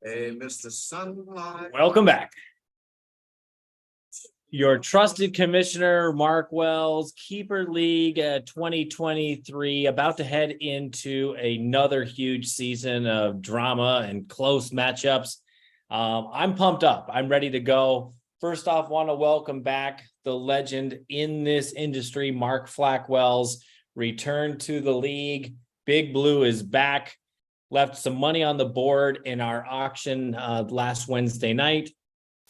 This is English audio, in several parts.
Hey, Mr. Sunlight. Welcome back. Your trusted commissioner, Mark Wells, Keeper League 2023, about to head into another huge season of drama and close matchups. I'm pumped up. I'm ready to go. First off, want to welcome back the legend in this industry, Mark Wells, returned to the league. Big Blue is back. Left some money on the board in our auction last Wednesday night,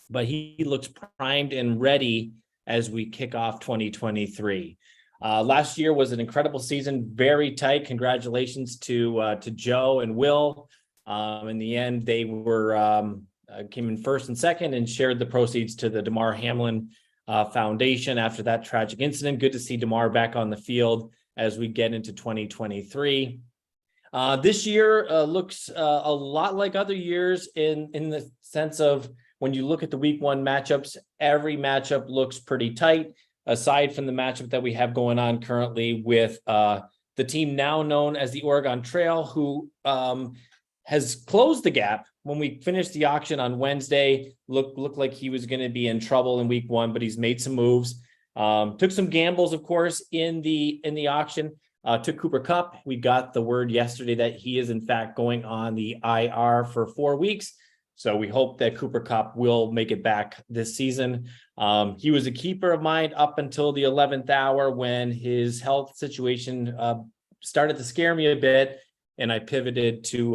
but he looks primed and ready as we kick off 2023. Last year was an incredible season, very tight. Congratulations to Joe and Will. In the end, they were came in first and second and shared the proceeds to the Damar Hamlin Foundation after that tragic incident. Good to see Damar back on the field as we get into 2023. This year looks a lot like other years in the sense of when you look at the week one matchups, every matchup looks pretty tight, aside from the matchup that we have going on currently with the team now known as the Oregon Trail, who has closed the gap. When we finished the auction on Wednesday, looked like he was going to be in trouble in week one, but he's made some moves. Took some gambles, of course, in the auction. Took Cooper Kupp. We got the word yesterday that he is in fact going on the IR for 4 weeks. So we hope that Cooper Kupp will make it back this season. He was a keeper of mine up until the 11th hour when his health situation started to scare me a bit, and I pivoted to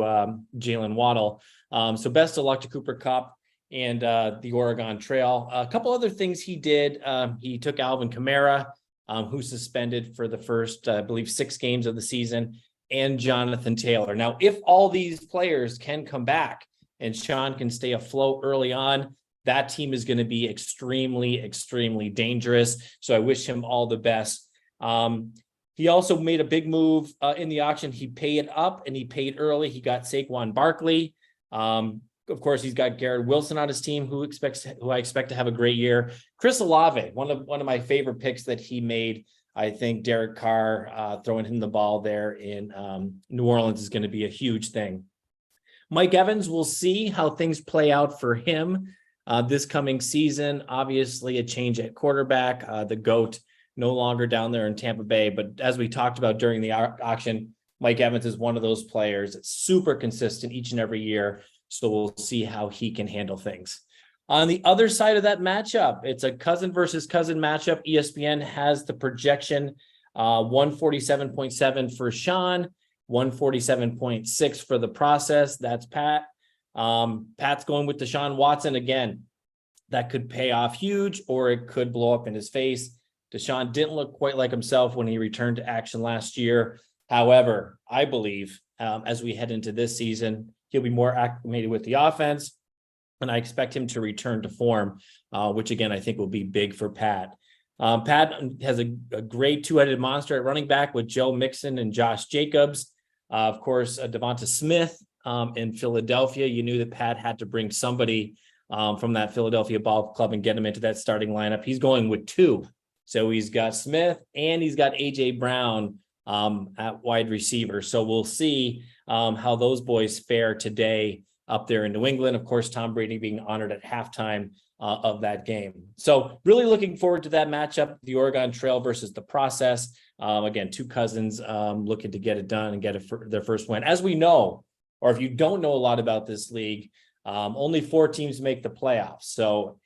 Jalen Waddle. So best of luck to Cooper Kupp and the Oregon Trail. A couple other things he did. He took Alvin Kamara, who's suspended for the first, I believe, 6 games of the season, and Jonathan Taylor. Now, if all these players can come back and Sean can stay afloat early on, that team is going to be extremely, extremely dangerous. So I wish him all the best. He also made a big move in the auction. He paid up and he paid early. He got Saquon Barkley. Of course, he's got Garrett Wilson on his team, who I expect to have a great year. Chris Olave, one of my favorite picks that he made. I think Derek Carr throwing him the ball there in New Orleans is going to be a huge thing. Mike Evans, we'll see how things play out for him this coming season. Obviously, a change at quarterback. The GOAT no longer down there in Tampa Bay. But as we talked about during the auction, Mike Evans is one of those players that's super consistent each and every year. So we'll see how he can handle things. On the other side of that matchup, it's a cousin versus cousin matchup. ESPN has the projection 147.7 for Sean, 147.6 for the process. That's Pat. Pat's going with Deshaun Watson again. That could pay off huge, or it could blow up in his face. Deshaun didn't look quite like himself when he returned to action last year. However, I believe as we head into this season, he'll be more acclimated with the offense, and I expect him to return to form, which again, I think will be big for Pat. Pat has a great two-headed monster at running back with Joe Mixon and Josh Jacobs. Of course, Devonta Smith in Philadelphia. You knew that Pat had to bring somebody from that Philadelphia ball club and get him into that starting lineup. He's going with 2. So he's got Smith and he's got A.J. Brown at wide receiver. So we'll see how those boys fare today up there in New England. Of course, Tom Brady being honored at halftime of that game. So really looking forward to that matchup, the Oregon Trail versus the process. Again, 2 cousins looking to get it done and get their first win. As we know, or if you don't know a lot about this league, only 4 teams make the playoffs. So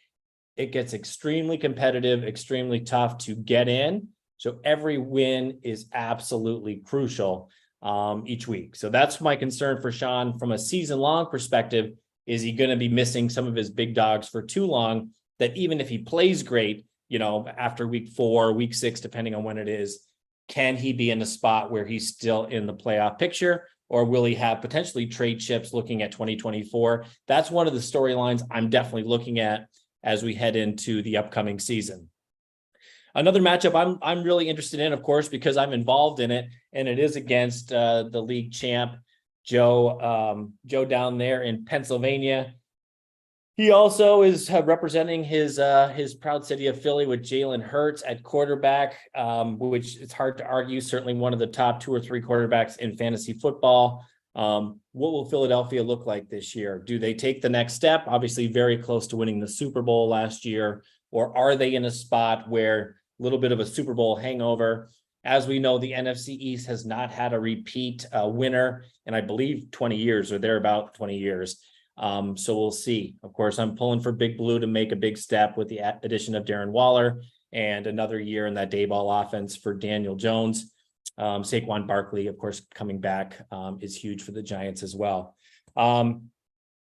it gets extremely competitive, extremely tough to get in. So every win is absolutely crucial each week. So that's my concern for Sean from a season-long perspective. Is he going to be missing some of his big dogs for too long, that even if he plays great, after week 4, week 6, depending on when it is, can he be in a spot where he's still in the playoff picture, or will he have potentially trade chips looking at 2024? That's one of the storylines I'm definitely looking at as we head into the upcoming season. Another matchup I'm really interested in, of course, because I'm involved in it, and it is against the league champ, Joe down there in Pennsylvania. He also is representing his proud city of Philly with Jalen Hurts at quarterback, which it's hard to argue. Certainly one of the top 2 or 3 quarterbacks in fantasy football. What will Philadelphia look like this year? Do they take the next step? Obviously, very close to winning the Super Bowl last year, or are they in a spot where a little bit of a Super Bowl hangover? As we know, the NFC East has not had a repeat winner in, I believe, 20 years or thereabout 20 years. So we'll see. Of course, I'm pulling for Big Blue to make a big step with the addition of Darren Waller and another year in that Daboll offense for Daniel Jones. Saquon Barkley, of course, coming back is huge for the Giants as well.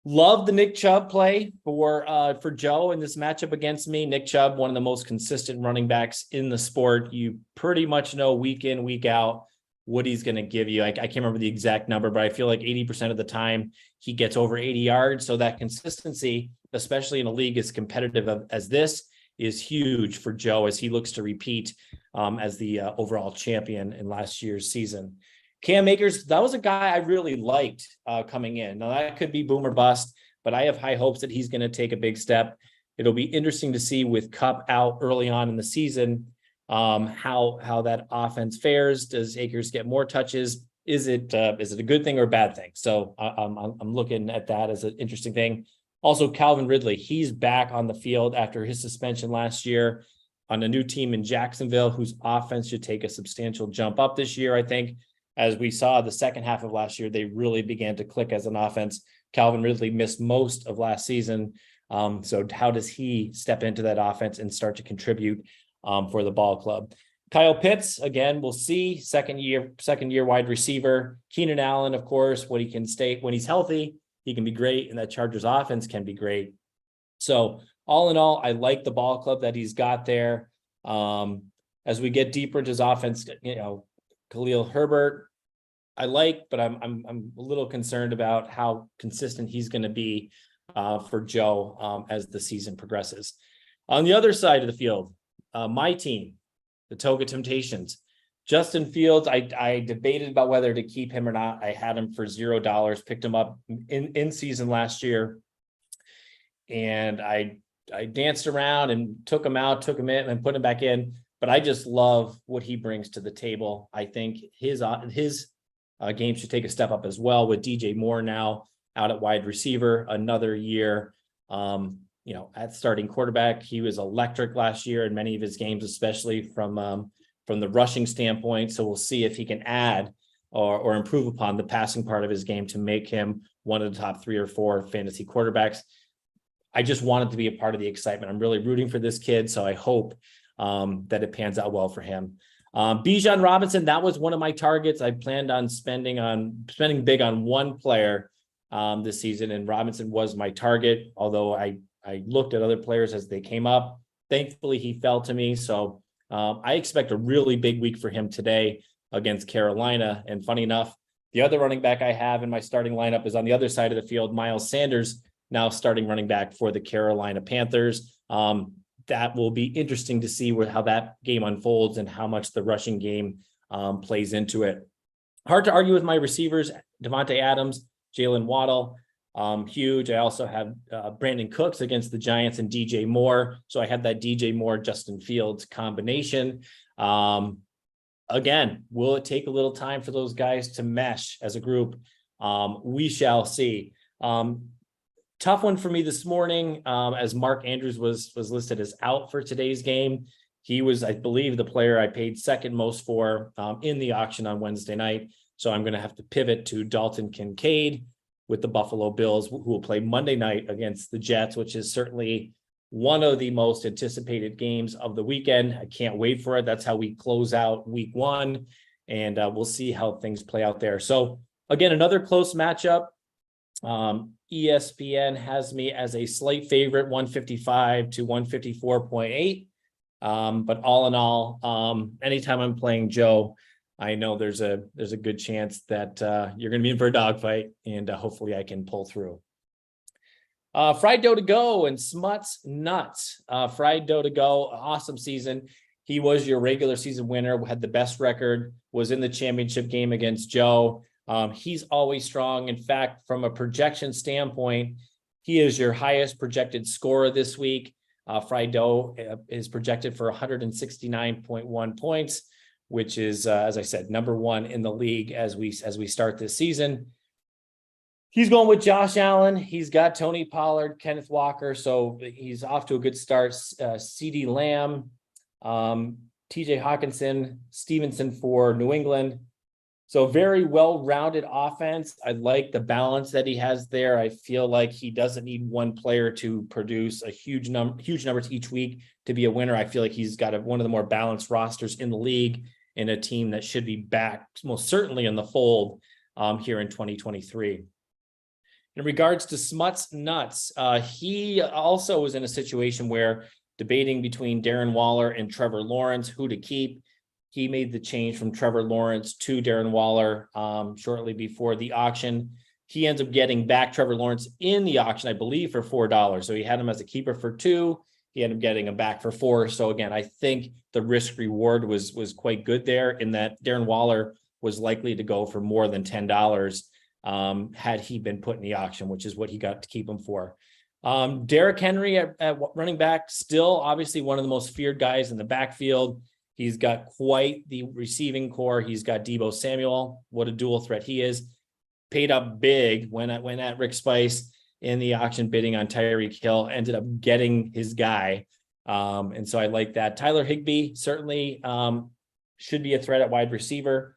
Love the Nick Chubb play for Joe in this matchup against me. Nick Chubb, one of the most consistent running backs in the sport. You pretty much know week in, week out what he's going to give you. I can't remember the exact number, but I feel like 80% of the time he gets over 80 yards. So that consistency, especially in a league as competitive as this, is huge for Joe as he looks to repeat as the overall champion in last year's season. Cam Akers, that was a guy I really liked coming in. Now that could be boom or bust, but I have high hopes that he's going to take a big step. It'll be interesting to see with Kupp out early on in the season, how that offense fares. Does Akers get more touches? Is it a good thing or a bad thing? So I'm looking at that as an interesting thing. Also, Calvin Ridley, he's back on the field after his suspension last year on a new team in Jacksonville, whose offense should take a substantial jump up this year. I think, as we saw the second half of last year, they really began to click as an offense. Calvin Ridley missed most of last season. So how does he step into that offense and start to contribute for the ball club? Kyle Pitts, again, we'll see. Second year wide receiver. Keenan Allen, of course, what he can stay when he's healthy, he can be great, and that Chargers offense can be great. So all in all, I like the ball club that he's got there. As we get deeper into his offense, Khalil Herbert, I like, but I'm a little concerned about how consistent he's going to be for Joe as the season progresses. On the other side of the field, my team, the Toga Temptations, Justin Fields, I debated about whether to keep him or not. I had him for $0, picked him up in season last year, and I danced around and took him out, took him in, and put him back in. But I just love what he brings to the table. I think his game should take a step up as well with DJ Moore now out at wide receiver, another year. At starting quarterback, he was electric last year in many of his games, especially from the rushing standpoint. So we'll see if he can add or improve upon the passing part of his game to make him one of the top 3 or 4 fantasy quarterbacks. I just wanted to be a part of the excitement. I'm really rooting for this kid, so I hope that it pans out well for him. Bijan Robinson, that was one of my targets. I planned on spending big on one player this season, and Robinson was my target, although I looked at other players as they came up. Thankfully, he fell to me, so I expect a really big week for him today against Carolina. And funny enough, the other running back I have in my starting lineup is on the other side of the field, Miles Sanders, now starting running back for the Carolina Panthers. That will be interesting to see how that game unfolds and how much the rushing game plays into it. Hard to argue with my receivers, Devontae Adams, Jalen Waddle, huge. I also have Brandon Cooks against the Giants and DJ Moore. So I have that DJ Moore, Justin Fields combination. Again, will it take a little time for those guys to mesh as a group? We shall see. Tough one for me this morning, as Mark Andrews was listed as out for today's game. He was, I believe, the player I paid second most for in the auction on Wednesday night. So I'm going to have to pivot to Dalton Kincaid with the Buffalo Bills, who will play Monday night against the Jets, which is certainly one of the most anticipated games of the weekend. I can't wait for it. That's how we close out week 1, and we'll see how things play out there. So again, another close matchup. ESPN has me as a slight favorite, 155 to 154.8. But all in all, anytime I'm playing Joe, I know there's a good chance that you're going to be in for a dogfight, and hopefully I can pull through. Fried Dough to Go and Smuts Nuts. Fried Dough to Go, awesome season. He was your regular season winner, had the best record, was in the championship game against Joe. He's always strong. In fact, from a projection standpoint, He is your highest projected scorer this week. Friedel is projected for 169.1 points, which is, as I said, number one in the league as we start this season. He's going with Josh Allen. He's got Tony Pollard, Kenneth Walker, so he's off to a good start. CeeDee Lamb, TJ Hawkinson, Stevenson for New England. So very well-rounded offense. I like the balance that he has there. I feel like he doesn't need one player to produce a huge numbers each week to be a winner. I feel like he's got one of the more balanced rosters in the league and a team that should be back most certainly in the fold here in 2023. In regards to Smuts Nuts, he also was in a situation where debating between Darren Waller and Trevor Lawrence, who to keep. He made the change from Trevor Lawrence to Darren Waller shortly before the auction. He ends up getting back Trevor Lawrence in the auction, I believe, for $4. So he had him as a keeper for $2. He ended up getting him back for $4. So again, I think the risk reward was quite good there in that Darren Waller was likely to go for more than $10 had he been put in the auction, which is what he got to keep him for. Derrick Henry at running back, still obviously one of the most feared guys in the backfield. He's got quite the receiving core. He's got Deebo Samuel. What a dual threat he is. Paid up big when at Rick Spice in the auction bidding on Tyreek Hill, ended up getting his guy. And so I like that. Tyler Higbee certainly should be a threat at wide receiver.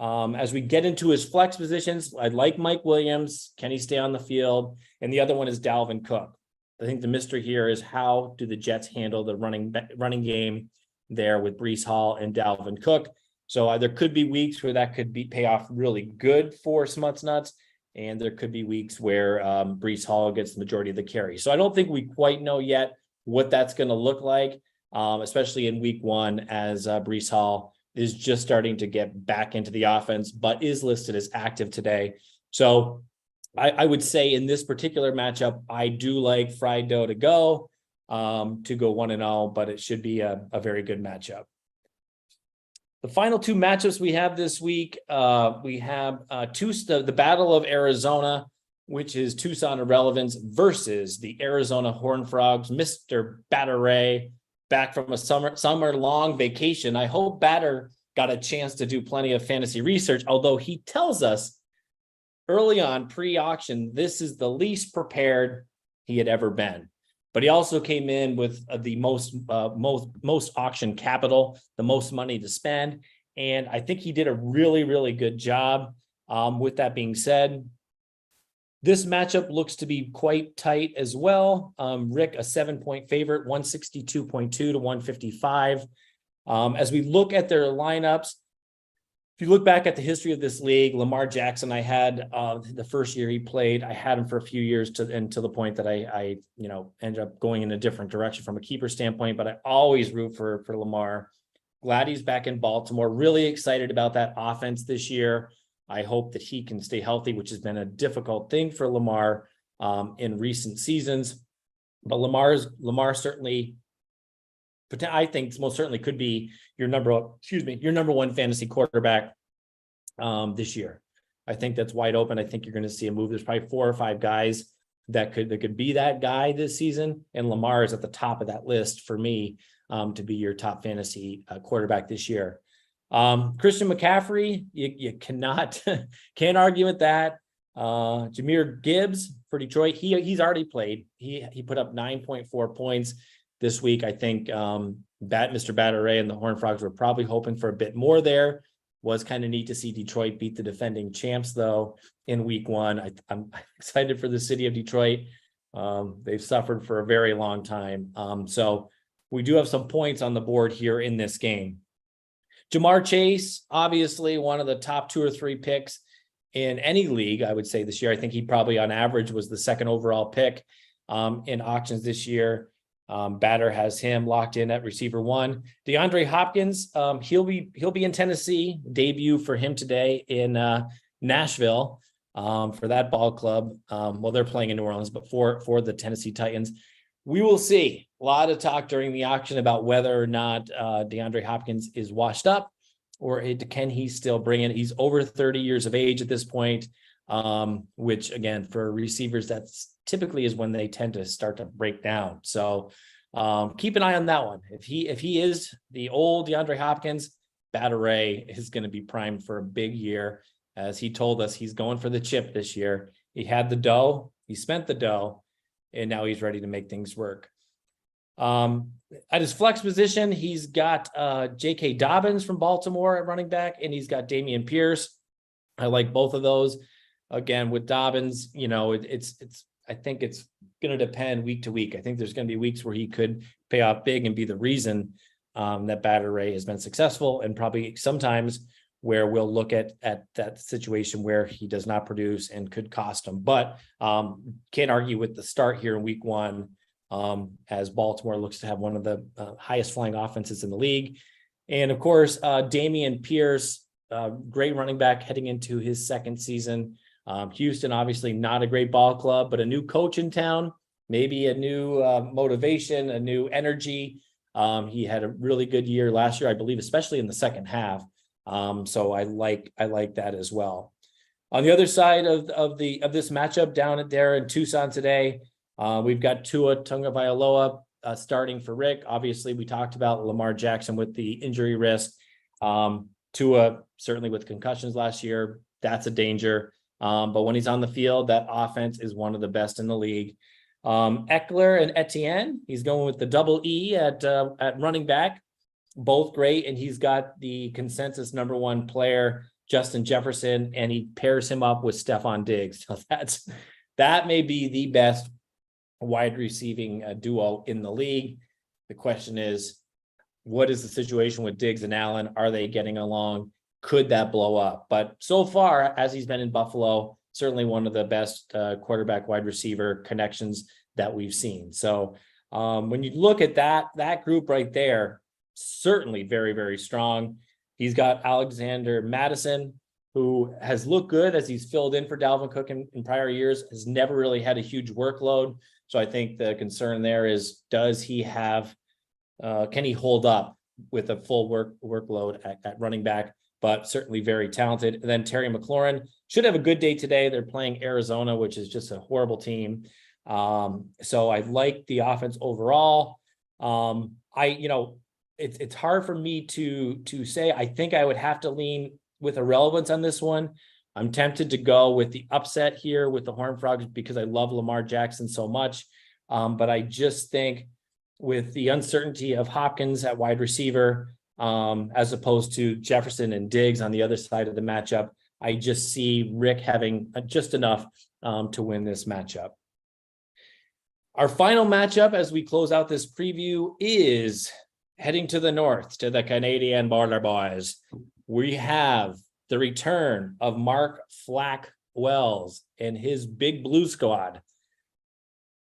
As we get into his flex positions, I like Mike Williams. Can he stay on the field? And the other one is Dalvin Cook. I think the mystery here is how do the Jets handle the running game there with Breece Hall and Dalvin Cook. So there could be weeks where that could pay off really good for Smuts Nuts, and there could be weeks where Breece Hall gets the majority of the carry. So I don't think we quite know yet what that's going to look like, especially in week one as Breece Hall is just starting to get back into the offense, but is listed as active today. So I would say in this particular matchup, I do like Friedel to go 1-0, but it should be a very good matchup. The final two matchups we have this week, we have the Battle of Arizona, which is Tucson Irrelevance versus the Arizona Horned Frogs. Mr. Batter back from a summer long vacation. I hope Batter got a chance to do plenty of fantasy research, although he tells us early on pre-auction, this is the least prepared he had ever been. But he also came in with the most auction capital, the most money to spend. And I think he did a really, really good job. With that being said, this matchup looks to be quite tight as well. Rick, a 7-point favorite, 162.2 to 155. As we look at their lineups, if you look back at the history of this league, Lamar Jackson, I had the first year he played, I had him for a few years to the point that I ended up going in a different direction from a keeper standpoint, but I always root for Lamar. Glad he's back in Baltimore. Really excited about that offense this year. I hope that he can stay healthy, which has been a difficult thing for Lamar in recent seasons. But Lamar certainly, I think most certainly could be your number one fantasy quarterback this year. I think that's wide open. I think you're going to see a move. There's probably 4 or 5 guys that could be that guy this season, and Lamar is at the top of that list for me to be your top fantasy quarterback this year. Christian McCaffrey, you can't argue with that. Jahmyr Gibbs for Detroit, he's already played. He put up 9.4 points this week. I think Mr. Batteray and the Horned Frogs were probably hoping for a bit more there. Was kind of neat to see Detroit beat the defending champs, though, in week one. I'm excited for the city of Detroit. They've suffered for a very long time. So we do have some points on the board here in this game. Jamar Chase, obviously one of the top 2 or 3 picks in any league, I would say this year. I think he probably on average was the 2nd overall pick in auctions this year. Batter has him locked in at receiver 1. DeAndre Hopkins, he'll be in Tennessee. Debut for him today in Nashville for that ball club. Well, they're playing in New Orleans, but for the Tennessee Titans. We will see. A lot of talk during the auction about whether or not DeAndre Hopkins is washed up or can he still bring it. He's over 30 years of age at this point, which again, for receivers, that's typically is when they tend to start to break down. So keep an eye on that one. If he is the old DeAndre Hopkins, Batteray is going to be primed for a big year. As he told us, he's going for the chip this year. He had the dough, he spent the dough, and now he's ready to make things work. At his flex position, he's got J.K. Dobbins from Baltimore at running back, and he's got Dameon Pierce. I like both of those. Again, with Dobbins, I think it's going to depend week to week. I think there's going to be weeks where he could pay off big and be the reason that Batteray has been successful, and probably sometimes where we'll look at that situation where he does not produce and could cost him. But can't argue with the start here in week one, as Baltimore looks to have one of the highest flying offenses in the league. And of course, Dameon Pierce, great running back heading into his second season. Houston, obviously not a great ball club, but a new coach in town, maybe a new motivation, a new energy. He had a really good year last year, I believe, especially in the second half. So I like that as well. On the other side of this matchup down there in Tucson today, we've got Tua Tagovailoa starting for Rick. Obviously, we talked about Lamar Jackson with the injury risk. Tua certainly with concussions last year, that's a danger. But when he's on the field, that offense is one of the best in the league. Eckler and Etienne, he's going with the double E at running back, both great. And he's got the consensus number one player, Justin Jefferson, and he pairs him up with Stephon Diggs. So that may be the best wide receiving duo in the league. The question is, what is the situation with Diggs and Allen? Are they getting along? Could that blow up? But so far, as he's been in Buffalo, certainly one of the best quarterback wide receiver connections that we've seen. So when you look at that group right there, certainly very, very strong. He's got Alexander Madison, who has looked good as he's filled in for Dalvin Cook in prior years, has never really had a huge workload. So I think the concern there is, does he have, can he hold up with a full workload at running back? But certainly very talented. And then Terry McLaurin should have a good day today. They're playing Arizona, which is just a horrible team. So I like the offense overall. It's hard for me to say. I think I would have to lean with irrelevance on this one. I'm tempted to go with the upset here with the Horned Frogs because I love Lamar Jackson so much. But I just think with the uncertainty of Hopkins at wide receiver, as opposed to Jefferson and Diggs on the other side of the matchup, I just see Rick having just enough to win this matchup. Our final matchup as we close out this preview is heading to the north, to the Canadian border boys. We have the return of Mark Flack Wells and his Big Blue squad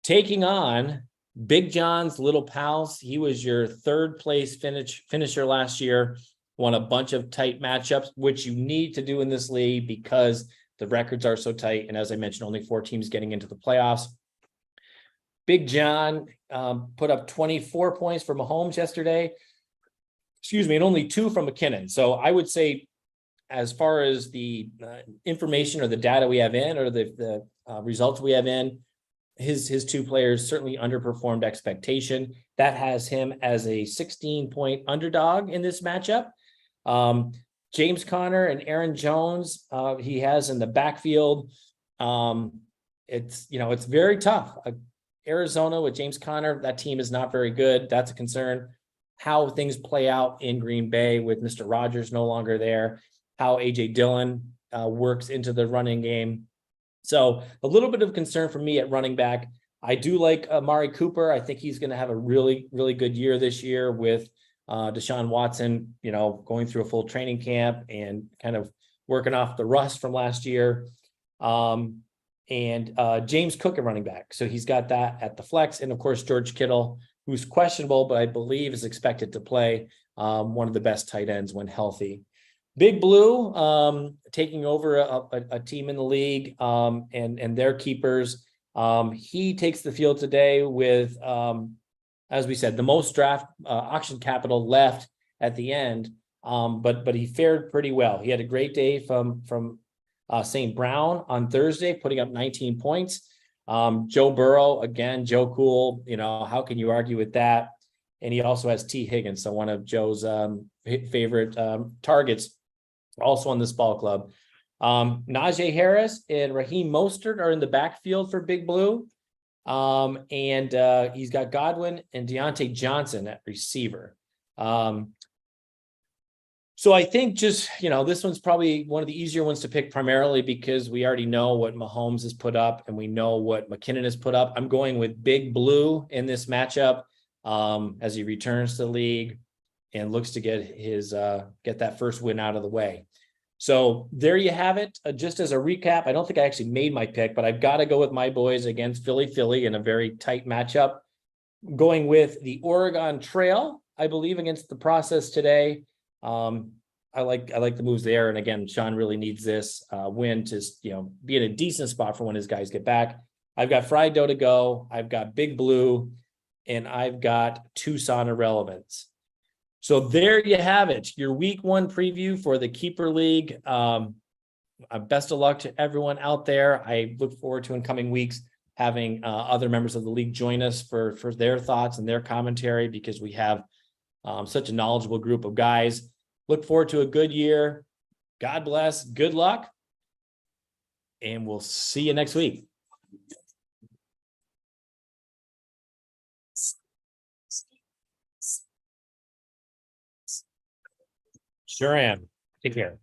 taking on Big John's little pals. He was your third place finisher last year, won a bunch of tight matchups, which you need to do in this league because the records are so tight. And as I mentioned, only 4 teams getting into the playoffs. Big John put up 24 points for Mahomes yesterday, and only 2 from McKinnon. So I would say, as far as the information or the data we have in, or the results we have in, his 2 players certainly underperformed expectation. That has him as a 16-point underdog in this matchup. James Conner and Aaron Jones, he has in the backfield. It's very tough. Arizona with James Conner, that team is not very good. That's a concern. How things play out in Green Bay with Mr. Rodgers no longer there, how AJ Dillon works into the running game. So a little bit of concern for me at running back. I do like Amari Cooper. I think he's going to have a really, really good year this year with Deshaun Watson, going through a full training camp and kind of working off the rust from last year. And James Cook at running back. So he's got that at the flex. And of course, George Kittle, who's questionable, but I believe is expected to play, one of the best tight ends when healthy. Big Blue taking over a team in the league and their keepers. He takes the field today with, as we said, the most draft auction capital left at the end. But he fared pretty well. He had a great day from St. Brown on Thursday, putting up 19 points. Joe Burrow, again, Joe Cool, you know, how can you argue with that? And he also has T. Higgins, so one of Joe's favorite targets, also on this ball club. Najee Harris and Raheem Mostert are in the backfield for Big Blue. And he's got Godwin and Deontay Johnson at receiver. So I think just, you know, this one's probably one of the easier ones to pick, primarily because we already know what Mahomes has put up and we know what McKinnon has put up. I'm going with Big Blue in this matchup as he returns to the league and looks to get that first win out of the way. So there you have it. Just as a recap, I don't think I actually made my pick, but I've got to go with my boys against Philly in a very tight matchup. Going with the Oregon Trail, I believe, against the Process today. I like the moves there. And again, Sean really needs this win to, you know, be in a decent spot for when his guys get back. I've got Fried Dough to go. I've got Big Blue, and I've got Tucson Irrelevance. So there you have it, your week 1 preview for the Keeper League. Best of luck to everyone out there. I look forward to in coming weeks having other members of the league join us for their thoughts and their commentary, because we have such a knowledgeable group of guys. Look forward to a good year. God bless. Good luck. And we'll see you next week. Sure am. Take care.